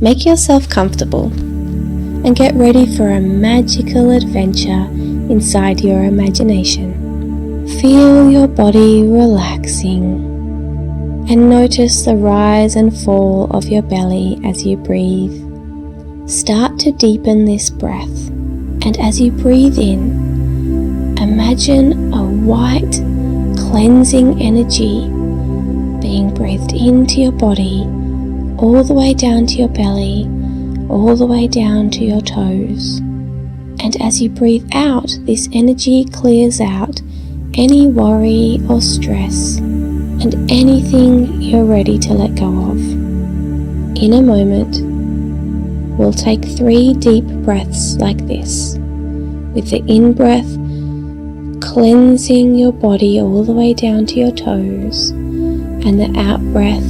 Make yourself comfortable and get ready for a magical adventure inside your imagination. Feel your body relaxing and notice the rise and fall of your belly as you breathe. Start to deepen this breath, and as you breathe in, imagine a white, cleansing energy being breathed into your body, all the way down to your belly, all the way down to your toes. And as you breathe out, this energy clears out any worry or stress and anything you're ready to let go of. In a moment, we'll take 3 deep breaths like this, with the in-breath cleansing your body all the way down to your toes, and the out-breath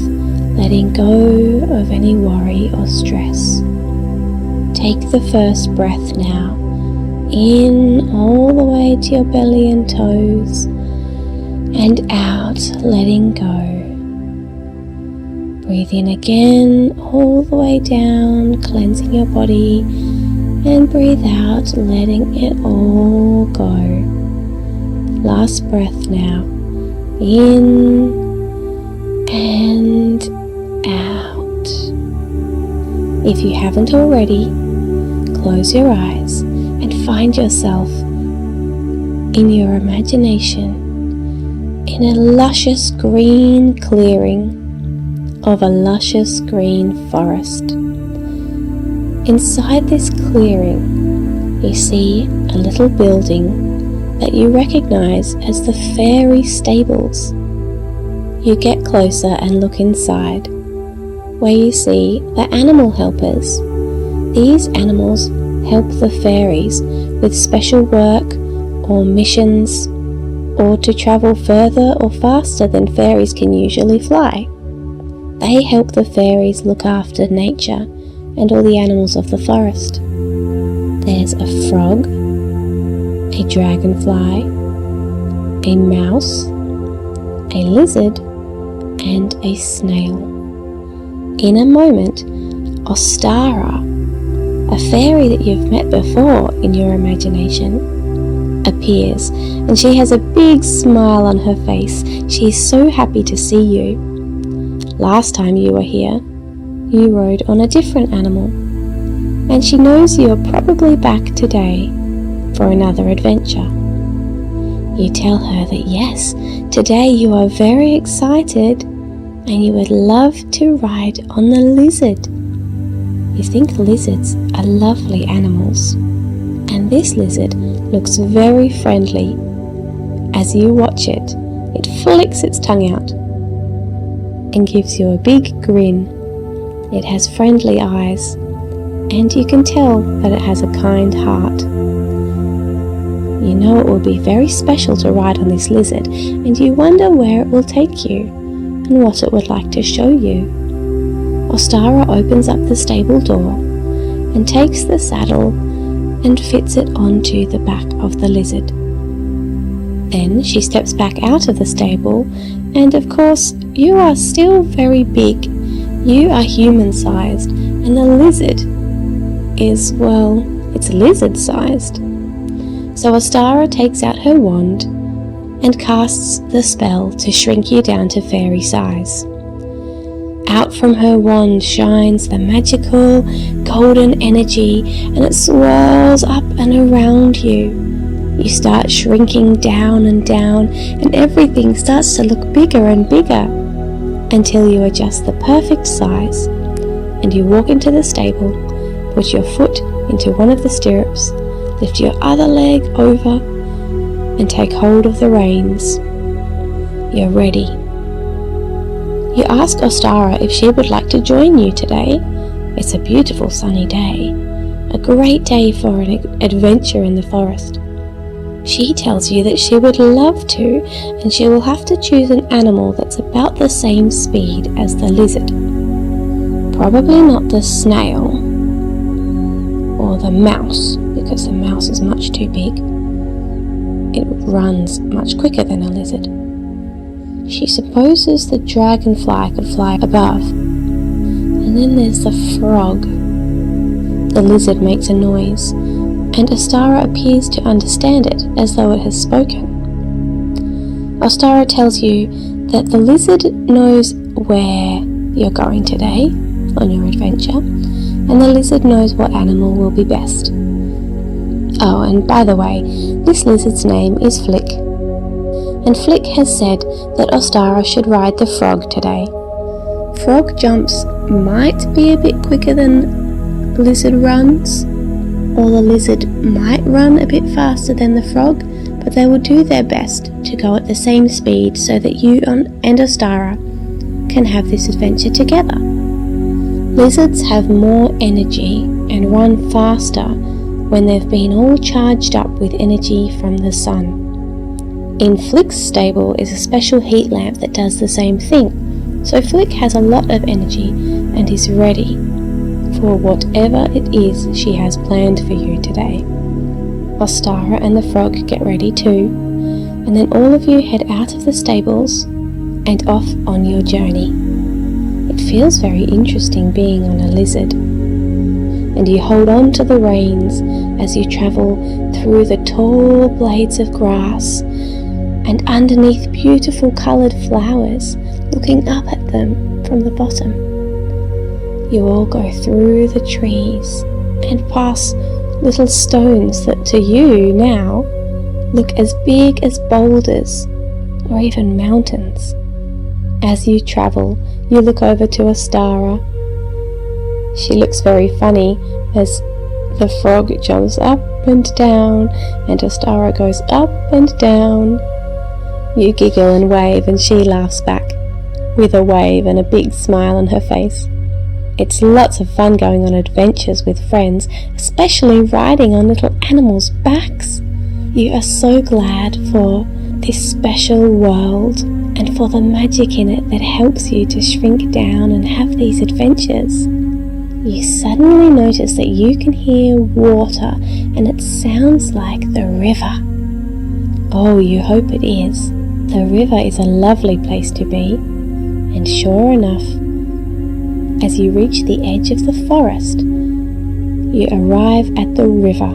letting go of any worry or stress. Take the first breath now, in all the way to your belly and toes, and out, letting go. Breathe in again, all the way down, cleansing your body, and breathe out, letting it all go. Last breath now, in and out. If you haven't already, close your eyes and find yourself in your imagination in a luscious green clearing of a luscious green forest. Inside this clearing, you see a little building that you recognize as the fairy stables. You get closer and look inside, where you see the animal helpers. These animals help the fairies with special work or missions, or to travel further or faster than fairies can usually fly. They help the fairies look after nature and all the animals of the forest. There's a frog, a dragonfly, a mouse, a lizard, and a snail. In a moment, Ostara, a fairy that you've met before in your imagination, appears, and she has a big smile on her face. She's so happy to see you. Last time you were here, you rode on a different animal, and she knows you're probably back today for another adventure. You tell her that yes, today you are very excited and you would love to ride on the lizard. You think lizards are lovely animals, and this lizard looks very friendly. As you watch it, it flicks its tongue out and gives you a big grin. It has friendly eyes, and you can tell that it has a kind heart. You know it will be very special to ride on this lizard, and you wonder where it will take you and what it would like to show you. Ostara opens up the stable door and takes the saddle and fits it onto the back of the lizard. Then she steps back out of the stable, and of course you are still very big. You are human-sized, and the lizard is, well, it's lizard-sized. So Ostara takes out her wand and casts the spell to shrink you down to fairy size. Out from her wand shines the magical golden energy, and it swirls up and around you. You start shrinking down, and everything starts to look bigger and bigger until you are just the perfect size. And you walk into the stable, put your foot into one of the stirrups, lift your other leg over, and take hold of the reins. You're ready. You ask Ostara if she would like to join you today. It's a beautiful sunny day, a great day for an adventure in the forest. She tells you that she would love to, and she will have to choose an animal that's about the same speed as the lizard. Probably not the snail or the mouse, because the mouse is much too big. It runs much quicker than a lizard. She supposes the dragonfly could fly above, and And then there's the frog. The lizard makes a noise, and Ostara appears to understand it as though it has spoken. Ostara tells you that the lizard knows where you're going today on your adventure, and the lizard knows what animal will be best. Oh, and by the way, this lizard's name is Flick. And Flick has said that Ostara should ride the frog today. Frog jumps might be a bit quicker than lizard runs, or the lizard might run a bit faster than the frog, but they will do their best to go at the same speed so that you and Ostara can have this adventure together. Lizards have more energy and run faster when they've been all charged up with energy from the sun. In Flick's stable is a special heat lamp that does the same thing, so Flick has a lot of energy and is ready for whatever it is she has planned for you today. Ostara and the frog get ready too, and then all of you head out of the stables and off on your journey. It feels very interesting being on a lizard, and you hold on to the reins as you travel through the tall blades of grass and underneath beautiful coloured flowers, looking up at them from the bottom. You all go through the trees and pass little stones that to you now look as big as boulders or even mountains. As you travel, you look over to Ostara. She looks very funny as the frog jumps up and down and Ostara goes up and down. You giggle and wave and she laughs back with a wave and a big smile on her face. It's lots of fun going on adventures with friends, especially riding on little animals' backs. You are so glad for this special world and for the magic in it that helps you to shrink down and have these adventures. You suddenly notice that you can hear water and it sounds like the river. Oh, you hope it is. The river is a lovely place to be, and sure enough, as you reach the edge of the forest, you arrive at the river.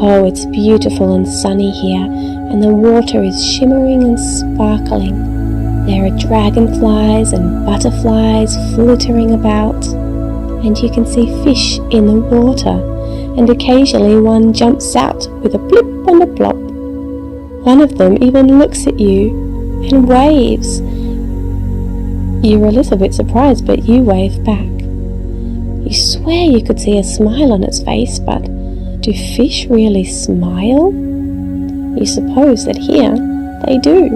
Oh, it's beautiful and sunny here, and the water is shimmering and sparkling. There are dragonflies and butterflies flittering about, and you can see fish in the water, and occasionally one jumps out with a blip and a plop. One of them even looks at you and waves. You're a little bit surprised, but you wave back. You swear you could see a smile on its face, but do fish really smile? You suppose that here they do.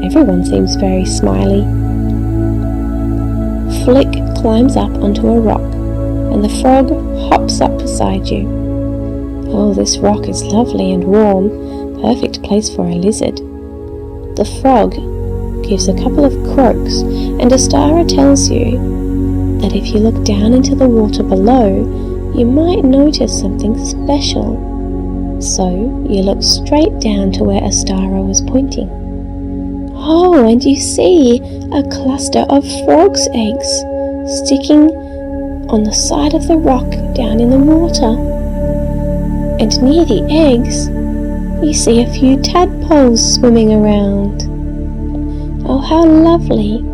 Everyone seems very smiley. Flick climbs up onto a rock, and the frog hops up beside you. Oh, this rock is lovely and warm. Perfect place for a lizard. The frog gives a couple of croaks, and Ostara tells you that if you look down into the water below, you might notice something special. So you look straight down to where Ostara was pointing. Oh, and you see a cluster of frog's eggs sticking on the side of the rock down in the water. And near the eggs, you see a few tadpoles swimming around. Oh, how lovely!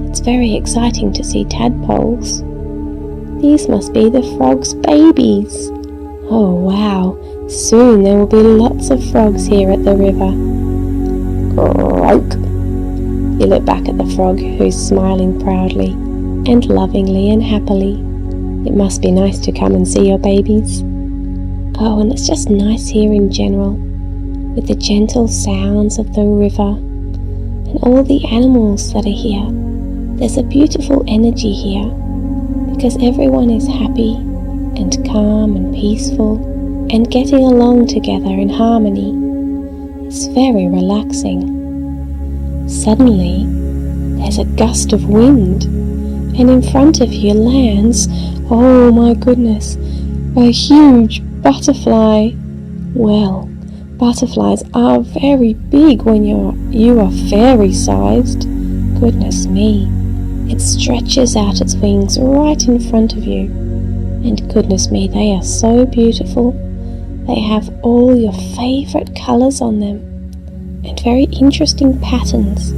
It's very exciting to see tadpoles. These must be the frog's babies. Oh, wow! Soon there will be lots of frogs here at the river. Croak! You look back at the frog, who's smiling proudly and lovingly and happily. It must be nice to come and see your babies. Oh, and it's just nice here in general, with the gentle sounds of the river and all the animals that are here. There's a beautiful energy here because everyone is happy and calm and peaceful and getting along together in harmony. It's very relaxing. Suddenly, there's a gust of wind, and in front of you lands, oh my goodness, a huge butterfly. Well, butterflies are very big when you are fairy-sized. Goodness me. It stretches out its wings right in front of you, and goodness me, they are so beautiful. They have all your favourite colours on them, and very interesting patterns,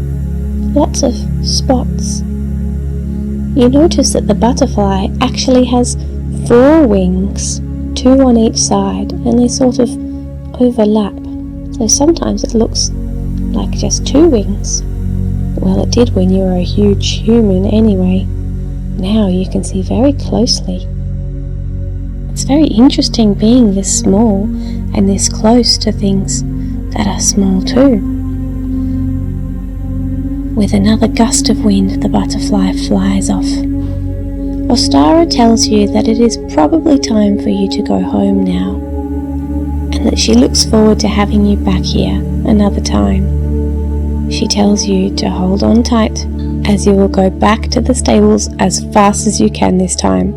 lots of spots. You notice that the butterfly actually has 4 wings, 2 on each side, and they sort of overlap. So sometimes it looks like just 2 wings. Well, it did when you were a huge human anyway. Now you can see very closely. It's very interesting being this small and this close to things that are small too. With another gust of wind, the butterfly flies off. Ostara tells you that it is probably time for you to go home now, and that she looks forward to having you back here another time. She tells you to hold on tight, as you will go back to the stables as fast as you can this time.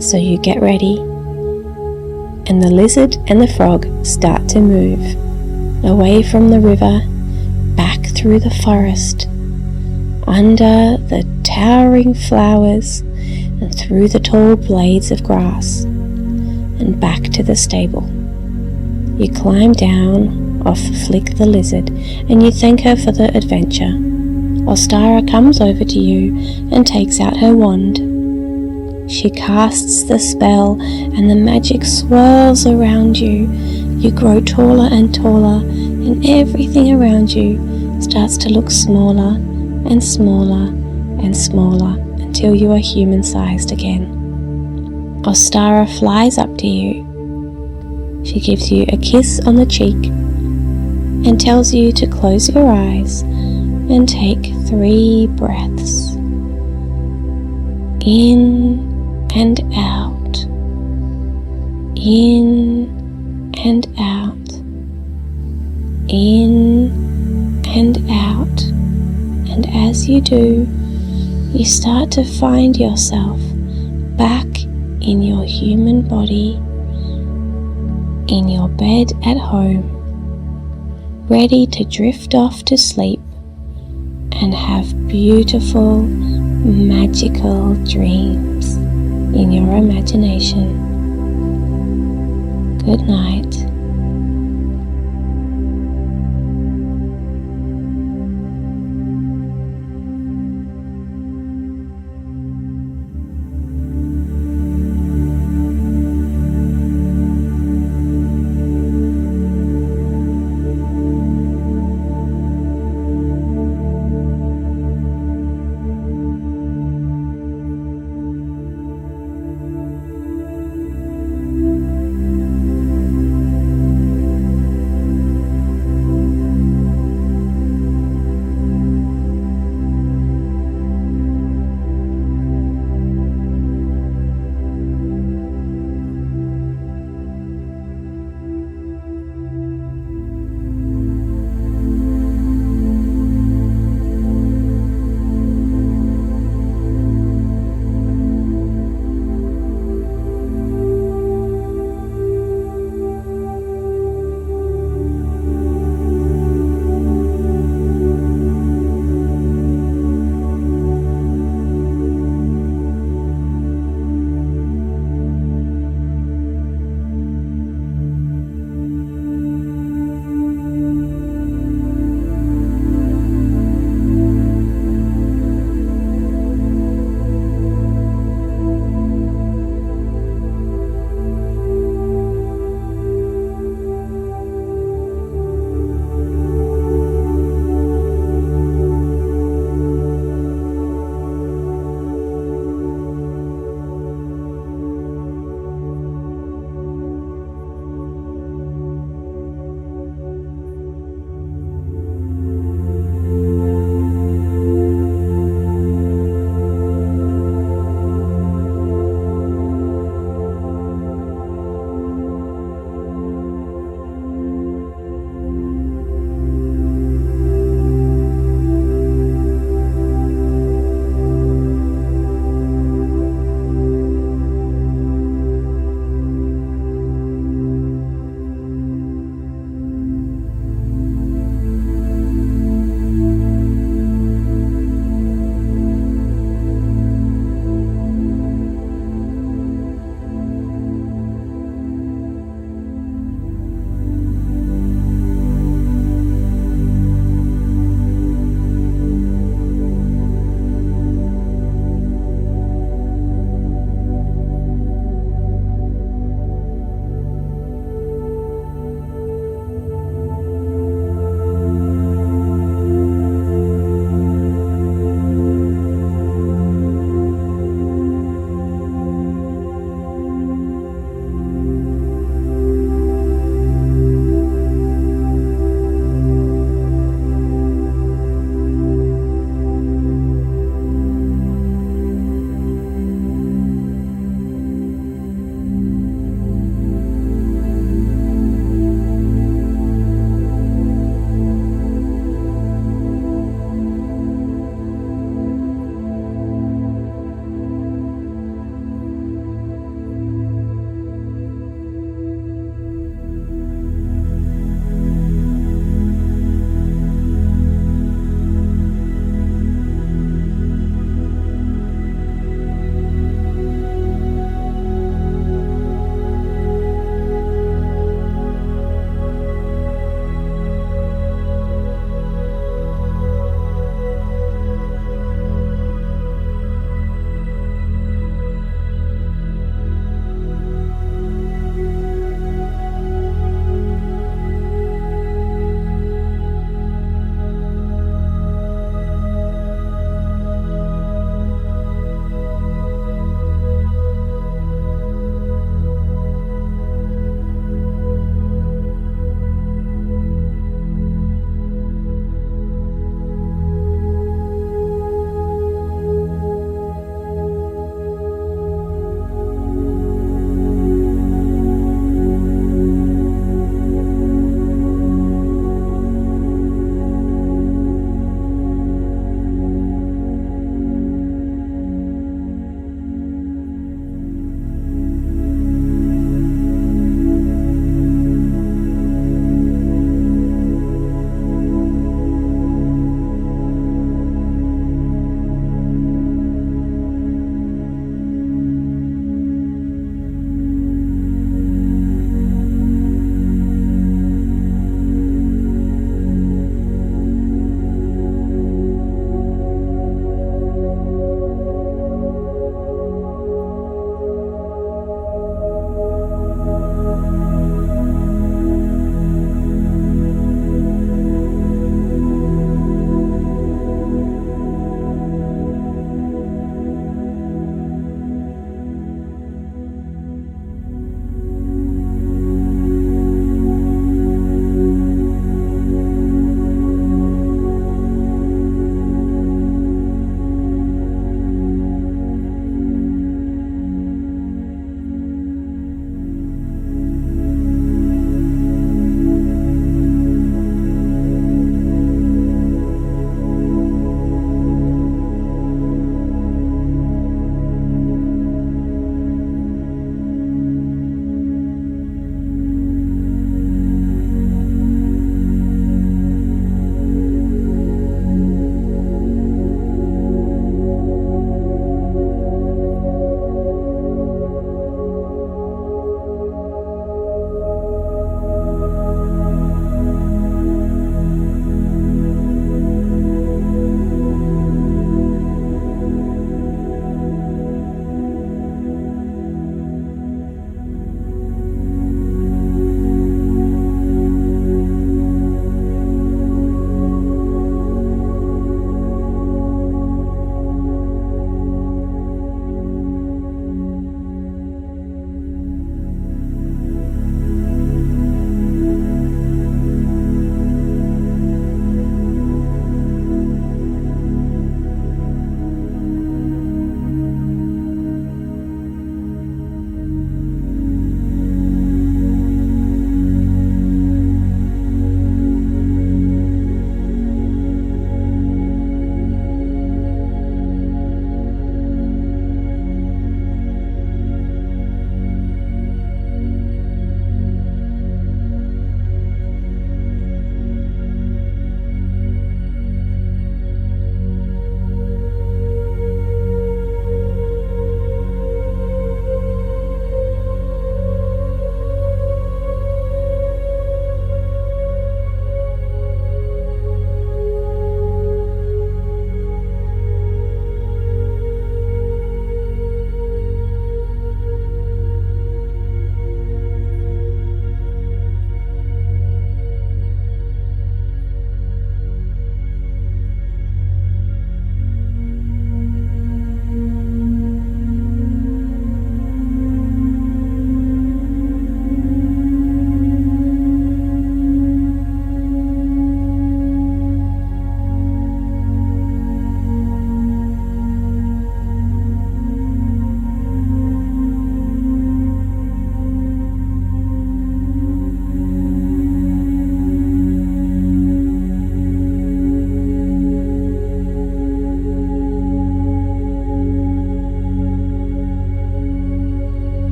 So you get ready, and the lizard and the frog start to move away from the river, back through the forest, under the towering flowers, and through the tall blades of grass, and back to the stable. You climb down off Flick the lizard, and you thank her for the adventure. Ostara comes over to you and takes out her wand. She casts the spell, and the magic swirls around you. You grow taller and taller, and everything around you starts to look smaller and smaller and smaller until you are human-sized again. Ostara flies up to you. She gives you a kiss on the cheek and tells you to close your eyes and take 3 breaths. In and out. In and out. In and out. And as you do, you start to find yourself back in your human body, in your bed at home, ready to drift off to sleep and have beautiful, magical dreams in your imagination. Good night.